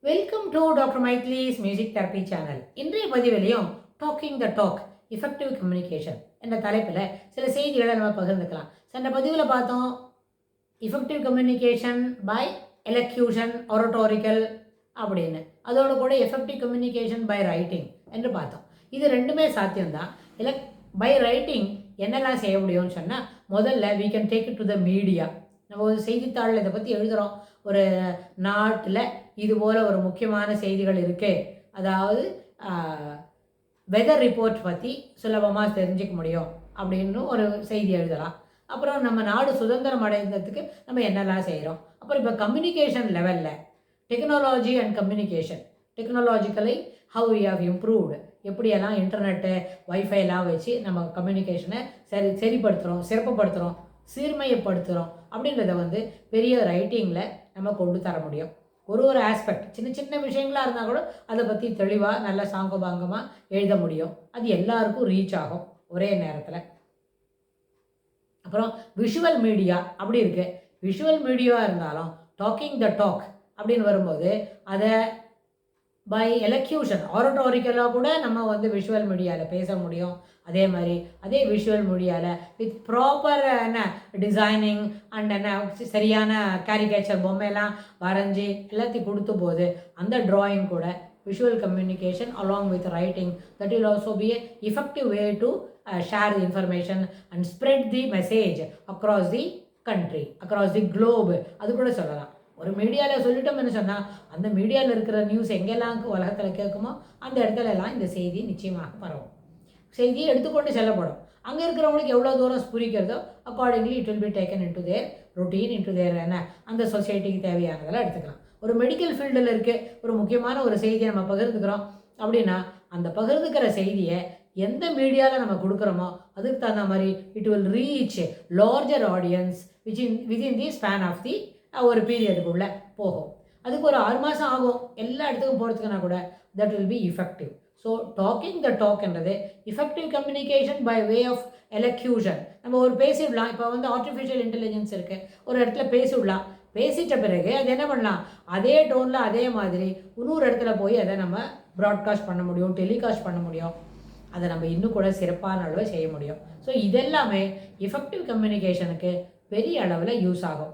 Welcome to doctor மைத்லிஸ் music therapy channel. இன்றைய பதிவிலையும் talking the talk effective communication என்ற தலைப்பில் சில செய்திகளை நம்ம பகிர்ந்துக்கலாம். சென்ற பதிவில் பார்த்தோம் effective communication by elocution oratorical அப்படின்னு, அதோடு கூட எஃபெக்டிவ் கம்யூனிகேஷன் பை ரைட்டிங் என்று பார்த்தோம். இது ரெண்டுமே சாத்தியம்தான். பை ரைட்டிங் என்னெல்லாம் செய்ய முடியும்னு சொன்னால், முதல்ல we can take it to the media. நம்ம ஒரு செய்தித்தாளில் இதை பற்றி எழுதுகிறோம், ஒரு நாட்டில் இது போல் ஒரு முக்கியமான செய்திகள் இருக்குது, அதாவது வெதர் ரிப்போர்ட் பற்றி சுலபமாக தெரிஞ்சிக்க முடியும் அப்படின்னு ஒரு செய்தி எழுதலாம். அப்புறம் நம்ம நாடு சுதந்திரம் அடைந்ததுக்கு நம்ம என்னெல்லாம் செய்கிறோம். அப்புறம் இப்போ கம்யூனிகேஷன் லெவலில் technology and communication, technologically how we have improved, எப்படியெல்லாம் இன்டர்நெட்டு வைஃபைலாம் வச்சு நம்ம கம்யூனிகேஷனை சரிப்படுத்துகிறோம், சிறப்புப்படுத்துகிறோம், சீர்மையப்படுத்துகிறோம் அப்படின்றத பெரிய ரைட்டிங்கில் நம்ம கொண்டு தர முடியும். ஒரு ஆஸ்பெக்ட் சின்ன சின்ன விஷயங்களாக இருந்தால் கூட அதை பற்றி தெளிவாக நல்ல சாங்கபாங்கமாக எழுத முடியும். அது எல்லாருக்கும் ரீச் ஆகும் ஒரே நேரத்தில். அப்புறம் விஷுவல் மீடியா அப்படி இருக்குது. விஷுவல் மீடியாவாக இருந்தாலும் டாக்கிங் த டாக் அப்படின்னு வரும்போது அதை பை எலக்யூஷன் ஆரட்டோரிக்கலாக கூட நம்ம விஷுவல் மீடியாவில் பேச முடியும். அதே மாதிரி அதே விஷுவல் மீடியாவில் வித் ப்ராப்பர் டிசைனிங் அண்ட் சரியான கேரிகேச்சர் பொம்மையெல்லாம் வரைஞ்சி எல்லாத்தையும் கொடுத்த போது அந்த ட்ராயிங் கூட visual communication along with writing, that will also be a effective way to share the information and spread the message across the country, across the globe. அது கூட சொல்லலாம். ஒரு மீடியாவில் சொல்லிட்டோம்னு சொன்னால் அந்த மீடியாவில் இருக்கிற நியூஸ் எங்கெல்லாம் உலகத்தில் கேட்குமோ அந்த இடத்துல எல்லாம் இந்த செய்தி நிச்சயமாக பரவும். செய்தியை எடுத்துக்கொண்டு செல்லப்படும். அங்கே இருக்கிறவங்களுக்கு எவ்வளோ தூரம் புரிக்கிறதோ accordingly it will be taken into their routine, into their அந்த சொசைட்டிக்கு தேவையானதெல்லாம் எடுத்துக்கலாம். ஒரு மெடிக்கல் ஃபீல்டில் இருக்க ஒரு முக்கியமான ஒரு செய்தியை நம்ம பகிர்ந்துக்கிறோம் அப்படின்னா அந்த பகிர்ந்துக்கிற செய்தியை எந்த மீடியாவில் நம்ம கொடுக்குறோமோ அதுக்கு தகுந்த மாதிரி it will reach larger audience within the span of the ஒரு பீரியடுக்குள்ளே போகும். அதுக்கு ஒரு 6 மாதம் ஆகும் எல்லா இடத்துக்கும் போகிறதுக்குன்னா கூட that will be effective. So talking the talk என்றது effective communication by way of elocution. நம்ம ஒரு பேசிவிடலாம். இப்போ ஆர்டிஃபிஷியல் இன்டெலிஜென்ஸ் இருக்குது, ஒரு இடத்துல பேசிவிடலாம். பேசிட்ட பிறகு அது என்ன பண்ணலாம், அதே டோனில் அதே மாதிரி இன்னொரு இடத்துல போய் அதை நம்ம ப்ராட்காஸ்ட் பண்ண முடியும், டெலிகாஸ்ட் பண்ண முடியும். அதை நம்ம இன்னும் கூட சிறப்பான அளவில் செய்ய முடியும். ஸோ இதெல்லாமே எஃபெக்டிவ் கம்யூனிகேஷனுக்கு பெரிய அளவில் யூஸ் ஆகும்.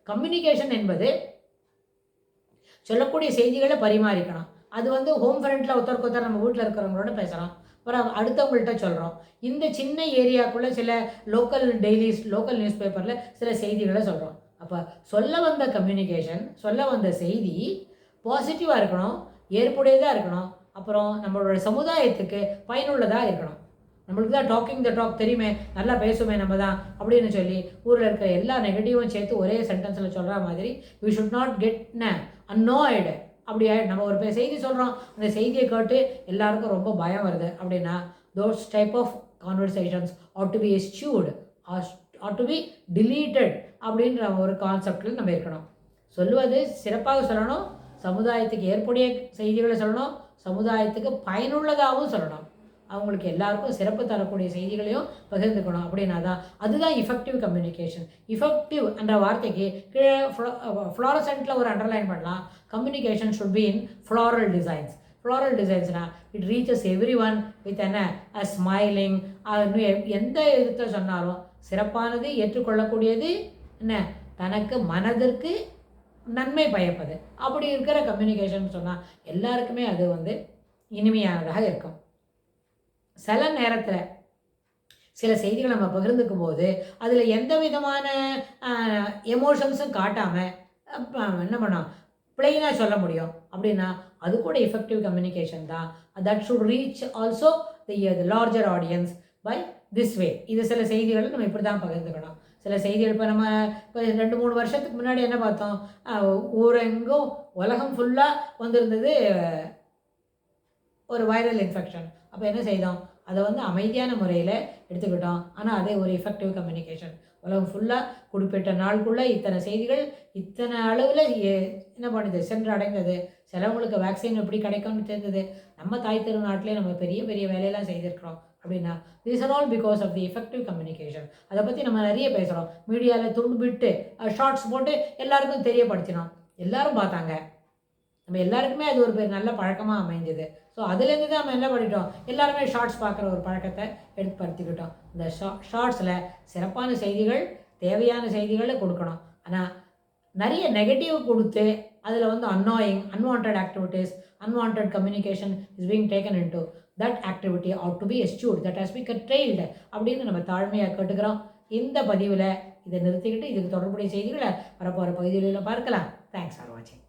கம்யூனிகேஷன் என்பது சொல்லக்கூடிய செய்திகளை பரிமாறிக்கணும். அது ஹோம் ஃப்ரண்ட்டில் ஒருத்தருக்கு நம்ம வீட்டில் இருக்கிறவங்களோட பேசுகிறோம், அப்புறம் அடுத்தவங்கள்ட்ட சொல்கிறோம். இந்த சின்ன ஏரியாக்குள்ளே சில லோக்கல் டெய்லிஸ், லோக்கல் நியூஸ் பேப்பரில் சில செய்திகளை சொல்கிறோம். அப்போ சொல்ல வந்த கம்யூனிகேஷன், சொல்ல வந்த செய்தி பாசிட்டிவாக இருக்கணும், ஏற்புடையதாக இருக்கணும், அப்புறம் நம்மளோட சமுதாயத்துக்கு பயனுள்ளதாக இருக்கணும். நம்மளுக்கு தான் டாக்கிங் த டாக் தெரியுமே, நல்லா பேசுமே நம்ம தான் அப்படின்னு சொல்லி ஊரில் இருக்கிற எல்லா நெகட்டிவும் சேர்த்து ஒரே சென்டென்ஸில் சொல்கிற மாதிரி வி ஷுட் நாட் கெட் அன்னாய்டு. அப்படி நம்ம ஒரு செய்தி சொல்கிறோம், அந்த செய்தியை கேட்டு எல்லாருக்கும் ரொம்ப பயம் வருது அப்படின்னா those type of conversations ought to be assured, ought to be deleted அப்படின்ற ஒரு கான்செப்டில் நம்ம இருக்கணும். சொல்லுவது சிறப்பாக சொல்லணும், சமுதாயத்துக்கு ஏற்புடைய செய்திகளை சொல்லணும், சமுதாயத்துக்கு பயனுள்ளதாகவும் சொல்லணும், அவங்களுக்கு எல்லாருக்கும் சிறப்பு தரக்கூடிய செய்திகளையும் பகிர்ந்துக்கணும். அப்படின்னா தான் அதுதான் இஃபெக்டிவ் கம்யூனிகேஷன். இஃபெக்டிவ் என்ற வார்த்தைக்கு கீழே ஃப்ளாரசென்ட்டில் ஒரு அண்டர்லைன் பண்ணலாம். Communication should be in floral designs. Floral டிசைன்ஸ்னால் it reaches everyone with a smiling. எந்த விதத்தை சொன்னாலும் சிறப்பானது, ஏற்றுக்கொள்ளக்கூடியது, தனக்கு மனதிற்கு நன்மை பயப்பது, அப்படி இருக்கிற கம்யூனிகேஷன் சொன்னால் எல்லாருக்குமே அது இனிமையானதாக இருக்கும். சில நேரத்தில் சில செய்திகளை நம்ம பகிர்ந்துக்கும் போது அதில் எந்த விதமான எமோஷன்ஸும் காட்டாமல் என்ன பண்ணோம், பிளெயினாக சொல்ல முடியும். அப்படின்னா அது கூட எஃபெக்டிவ் கம்யூனிகேஷன் தான். That should reach also the larger audience by this way. இது சில செய்திகளை நம்ம இப்படி தான் பகிர்ந்துக்கணும். சில செய்திகள் இப்போ 2-3 வருஷத்துக்கு முன்னாடி என்ன பார்த்தோம், ஊரெங்கும் உலகம் ஃபுல்லாக வந்திருந்தது ஒரு வைரல் இன்ஃபெக்ஷன். அப்போ என்ன செய்தோம், அதை அமைதியான முறையில் எடுத்துக்கிட்டோம். ஆனால் அதே ஒரு எஃபெக்டிவ் கம்யூனிகேஷன். உலகம் ஃபுல்லாக குறிப்பிட்ட நாளுக்குள்ளே இத்தனை செய்திகள் இத்தனை அளவில் என்ன பண்ணுது, சென்று அடைந்தது. சிலவங்களுக்கு வேக்சின் எப்படி கிடைக்கும்னு தெரிஞ்சது. நம்ம தாய் திருநாட்டிலே நம்ம பெரிய பெரிய வேலையெல்லாம் செய்திருக்கிறோம். அப்படின்னா this are all because of the effective communication. அதை பற்றி நம்ம நிறைய பேசுகிறோம். மீடியாவில் துண்டு விட்டு ஷார்ட்ஸ் போட்டு எல்லாருக்கும் தெரியப்படுத்தினோம், எல்லாரும் பார்த்தாங்க. நம்ம எல்லாருக்குமே அது ஒரு நல்ல பழக்கமாக அமைஞ்சது. ஸோ அதுலேருந்து தான் நம்ம என்ன பண்ணிட்டோம், எல்லாருமே ஷார்ட்ஸ் பார்க்குற ஒரு பழக்கத்தை ஏற்படுத்திக்கிட்டோம். இந்த ஷார்ட்ஸில் சிறப்பான செய்திகள், தேவையான செய்திகளை கொடுக்கணும். ஆனால் நிறைய நெகட்டிவ் கொடுத்து அதில் வந்து unwanted activities, unwanted communication is being taken into that activity ought to be astute that has be curtailed அப்படின்னு நம்ம தாழ்மையாக கேட்டுக்கிறோம். இந்த பதிவில் இதை நிறுத்திக்கிட்டு இதுக்கு தொடர்புடைய செய்திகளை வரப்போகிற பகுதிகளில் பார்க்கலாம். தேங்க்ஸ் ஃபார் வாட்சிங்.